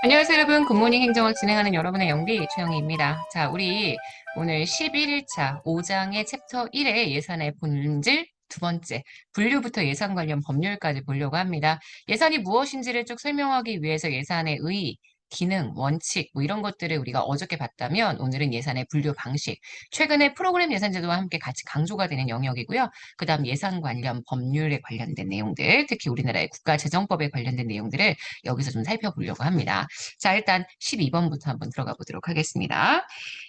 안녕하세요, 여러분. 굿모닝 행정을 진행하는 여러분의 영비 최영희입니다. 자, 우리 오늘 11일차 5장의 챕터 1의 예산의 본질 두 번째, 분류부터 예산 관련 법률까지 보려고 합니다. 예산이 무엇인지를 쭉 설명하기 위해서 예산의 의, 기능, 원칙, 뭐 이런 것들을 우리가 어저께 봤다면 오늘은 예산의 분류 방식, 최근에 프로그램 예산제도와 함께 같이 강조가 되는 영역이고요. 그 다음 예산 관련 법률에 관련된 내용들, 특히 우리나라의 국가재정법에 관련된 내용들을 여기서 좀 살펴보려고 합니다. 자, 일단 12번부터 한번 들어가 보도록 하겠습니다.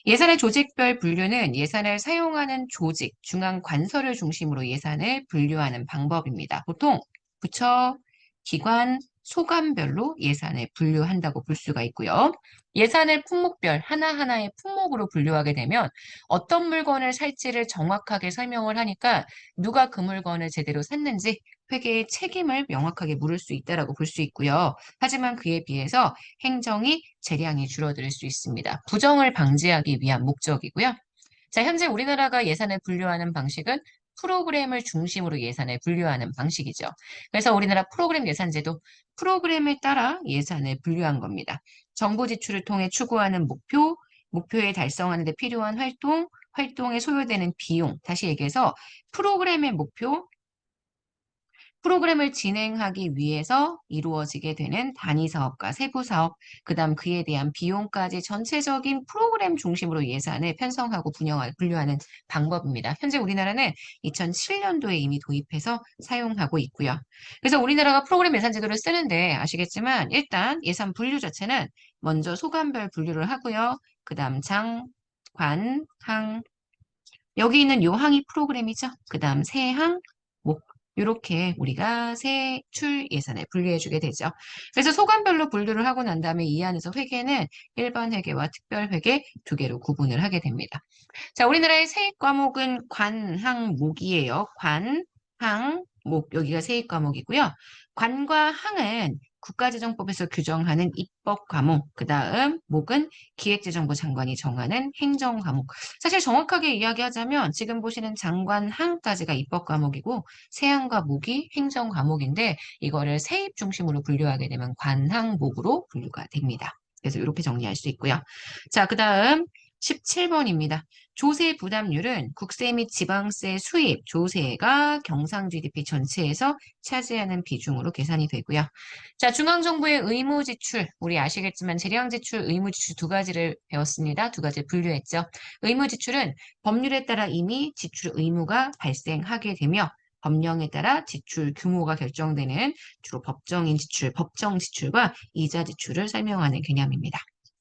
예산의 조직별 분류는 예산을 사용하는 조직, 중앙 관서를 중심으로 예산을 분류하는 방법입니다. 보통 부처, 기관, 소관별로 예산을 분류한다고 볼 수가 있고요. 예산을 품목별 하나하나의 품목으로 분류하게 되면 어떤 물건을 살지를 정확하게 설명을 하니까 누가 그 물건을 제대로 샀는지 회계의 책임을 명확하게 물을 수 있다라고 볼 수 있고요. 하지만 그에 비해서 행정이 재량이 줄어들 수 있습니다. 부정을 방지하기 위한 목적이고요. 자, 현재 우리나라가 예산을 분류하는 방식은 프로그램을 중심으로 예산을 분류하는 방식이죠. 그래서 우리나라 프로그램 예산제도 프로그램에 따라 예산을 분류한 겁니다. 정부 지출을 통해 추구하는 목표, 목표에 달성하는 데 필요한 활동, 활동에 소요되는 비용, 다시 얘기해서 프로그램의 목표, 프로그램을 진행하기 위해서 이루어지게 되는 단위 사업과 세부 사업, 그다음 그에 대한 비용까지 전체적인 프로그램 중심으로 예산을 편성하고 분류하는 방법입니다. 현재 우리나라는 2007년도에 이미 도입해서 사용하고 있고요. 그래서 우리나라가 프로그램 예산 제도를 쓰는데 아시겠지만 일단 예산 분류 자체는 먼저 소관별 분류를 하고요. 그다음 장, 관, 항, 여기 있는 요 항이 프로그램이죠. 그다음 세항, 목, 이렇게 우리가 세출 예산을 분류해주게 되죠. 그래서 소관별로 분류를 하고 난 다음에 이 안에서 회계는 일반 회계와 특별 회계 두 개로 구분을 하게 됩니다. 자, 우리나라의 세입 과목은 관, 항, 목이에요. 관, 항, 목, 여기가 세입 과목이고요. 관과 항은 국가재정법에서 규정하는 입법 과목, 그 다음 목은 기획재정부 장관이 정하는 행정 과목. 사실 정확하게 이야기하자면 지금 보시는 장관 항까지가 입법 과목이고 세항과 목이 행정 과목인데 이거를 세입 중심으로 분류하게 되면 관항목으로 분류가 됩니다. 그래서 이렇게 정리할 수 있고요. 자, 그 다음 17번입니다. 조세 부담률은 국세 및 지방세 수입, 조세가 경상 GDP 전체에서 차지하는 비중으로 계산이 되고요. 자, 중앙정부의 의무 지출, 우리 아시겠지만 재량 지출, 의무 지출 두 가지를 배웠습니다. 두 가지를 분류했죠. 의무 지출은 법률에 따라 이미 지출 의무가 발생하게 되며 법령에 따라 지출 규모가 결정되는 주로 법정인 지출, 법정 지출과 이자 지출을 설명하는 개념입니다.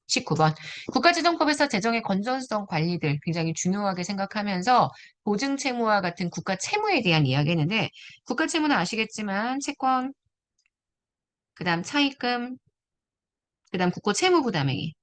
19번. 국가재정법에서 재정의 건전성 관리들 굉장히 중요하게 생각하면서 보증 채무와 같은 국가 채무에 대한 이야기했는데 국가 채무는 아시겠지만 채권, 그다음 차입금, 그다음 국고 채무 부담행위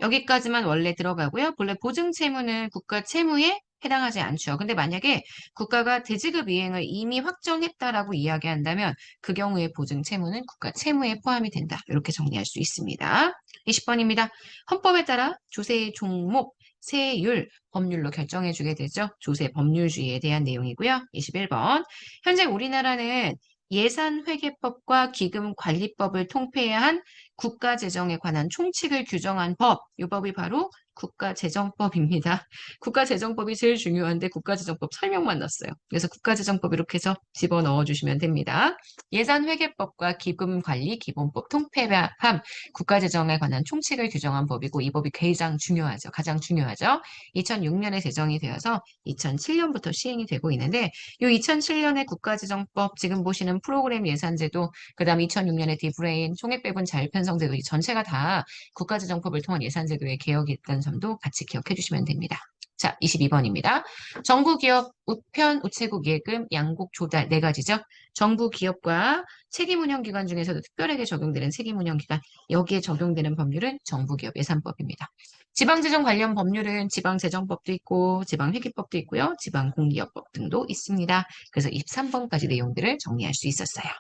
여기까지만 원래 들어가고요. 본래 보증 채무는 국가 채무에 해당하지 않죠. 근데 만약에 국가가 대지급 이행을 이미 확정했다라고 이야기한다면 그 경우에 보증 채무는 국가 채무에 포함이 된다. 이렇게 정리할 수 있습니다. 20번입니다. 헌법에 따라 조세의 종목, 세율, 법률로 결정해 주게 되죠. 조세 법률주의에 대한 내용이고요. 21번. 현재 우리나라는 예산회계법과 기금관리법을 통폐한 국가재정에 관한 총칙을 규정한 법, 이 법이 바로 국가재정법입니다. 국가재정법이 제일 중요한데 국가재정법 설명만 났어요. 그래서 국가재정법 이렇게 해서 집어넣어 주시면 됩니다. 예산회계법과 기금관리기본법 통폐함, 국가재정에 관한 총칙을 규정한 법이고 이 법이 가장 중요하죠. 가장 중요하죠. 2006년에 제정이 되어서 2007년부터 시행이 되고 있는데 이 2007년의 국가재정법 지금 보시는 프로그램 예산제도 그다음 2006년에 디브레인 총액배분 자율편성제도 이 전체가 다 국가재정법을 통한 예산제도의 개혁이 있다는 점도 같이 기억해 주시면 됩니다. 자, 22번입니다. 정부 기업 우편 우체국 예금 양국 조달 네 가지죠. 정부 기업과 책임운영기관 중에서도 특별하게 적용되는 책임운영기관 여기에 적용되는 법률은 정부기업 예산법입니다. 지방재정 관련 법률은 지방재정법도 있고 지방회계법도 있고요. 지방공기업법 등도 있습니다. 그래서 23번까지 내용들을 정리할 수 있었어요.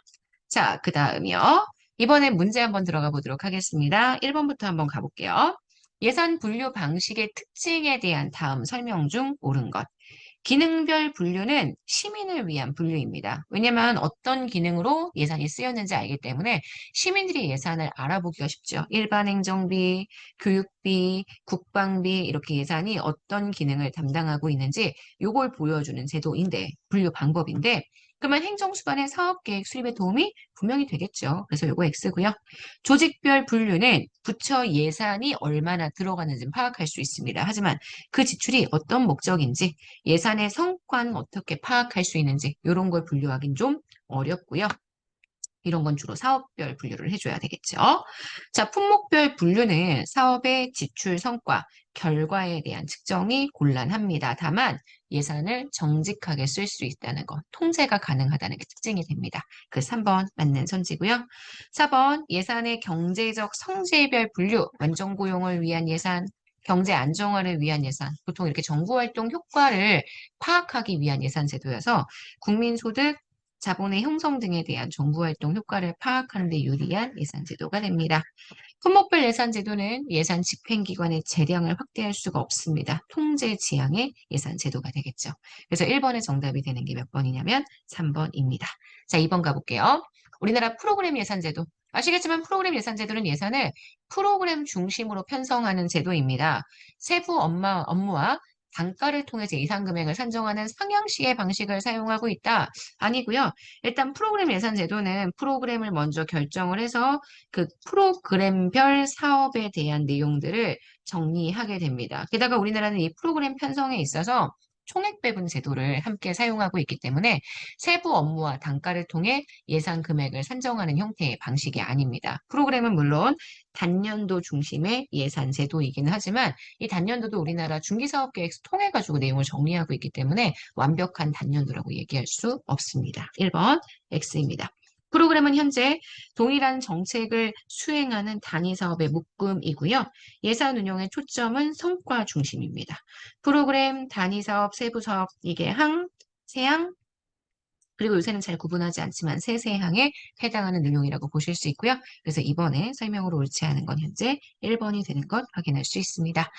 자, 그 다음이요. 이번에 문제 한번 들어가 보도록 하겠습니다. 1번부터 한번 가볼게요. 예산 분류 방식의 특징에 대한 다음 설명 중 옳은 것. 기능별 분류는 시민을 위한 분류입니다. 왜냐하면 어떤 기능으로 예산이 쓰였는지 알기 때문에 시민들이 예산을 알아보기가 쉽죠. 일반 행정비, 교육비, 국방비 이렇게 예산이 어떤 기능을 담당하고 있는지 요걸 보여주는 제도인데 분류 방법인데 그러면 행정수반의 사업계획 수립에 도움이 분명히 되겠죠. 그래서 요거 X고요. 조직별 분류는 부처 예산이 얼마나 들어가는지 파악할 수 있습니다. 하지만 그 지출이 어떤 목적인지 예산의 성과는 어떻게 파악할 수 있는지 이런 걸 분류하긴 좀 어렵고요. 이런 건 주로 사업별 분류를 해줘야 되겠죠. 자, 품목별 분류는 사업의 지출 성과, 결과에 대한 측정이 곤란합니다. 다만 예산을 정직하게 쓸 수 있다는 것, 통제가 가능하다는 게 특징이 됩니다. 그 3번 맞는 선지고요. 4번 예산의 경제적 성질별 분류, 원정 고용을 위한 예산, 경제 안정화를 위한 예산, 보통 이렇게 정부활동 효과를 파악하기 위한 예산 제도여서 국민소득, 자본의 형성 등에 대한 정부활동 효과를 파악하는 데 유리한 예산 제도가 됩니다. 품목별 예산 제도는 예산 집행기관의 재량을 확대할 수가 없습니다. 통제 지향의 예산 제도가 되겠죠. 그래서 1번의 정답이 되는 게 몇 번이냐면 3번입니다. 자, 2번 가볼게요. 우리나라 프로그램 예산 제도. 아시겠지만 프로그램 예산 제도는 예산을 프로그램 중심으로 편성하는 제도입니다. 세부 업무와 단가를 통해서 예산 금액을 산정하는 상향시의 방식을 사용하고 있다. 아니고요. 일단 프로그램 예산 제도는 프로그램을 먼저 결정을 해서 그 프로그램별 사업에 대한 내용들을 정리하게 됩니다. 게다가 우리나라는 이 프로그램 편성에 있어서 총액 배분 제도를 함께 사용하고 있기 때문에 세부 업무와 단가를 통해 예산 금액을 산정하는 형태의 방식이 아닙니다. 프로그램은 물론 단년도 중심의 예산 제도이기는 하지만 이 단년도도 우리나라 중기사업계획 통해 가지고 내용을 정리하고 있기 때문에 완벽한 단년도라고 얘기할 수 없습니다. 1번 X입니다. 프로그램은 현재 동일한 정책을 수행하는 단위 사업의 묶음이고요. 예산 운영의 초점은 성과 중심입니다. 프로그램, 단위 사업, 세부 사업 이게 세항, 그리고 요새는 잘 구분하지 않지만 세세항에 해당하는 내용이라고 보실 수 있고요. 그래서 이번에 설명으로 옳지 않은 건 현재 1번이 되는 것 확인할 수 있습니다.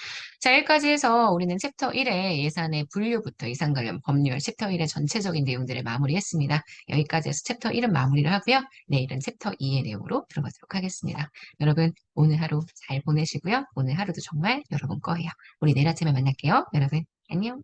자, 여기까지 해서 우리는 챕터 1의 예산의 분류부터 예산 관련 법률, 챕터 1의 전체적인 내용들을 마무리했습니다. 여기까지 해서 챕터 1은 마무리를 하고요. 내일은 챕터 2의 내용으로 들어가도록 하겠습니다. 여러분, 오늘 하루 잘 보내시고요. 오늘 하루도 정말 여러분 거예요. 우리 내일 아침에 만날게요. 여러분, 안녕.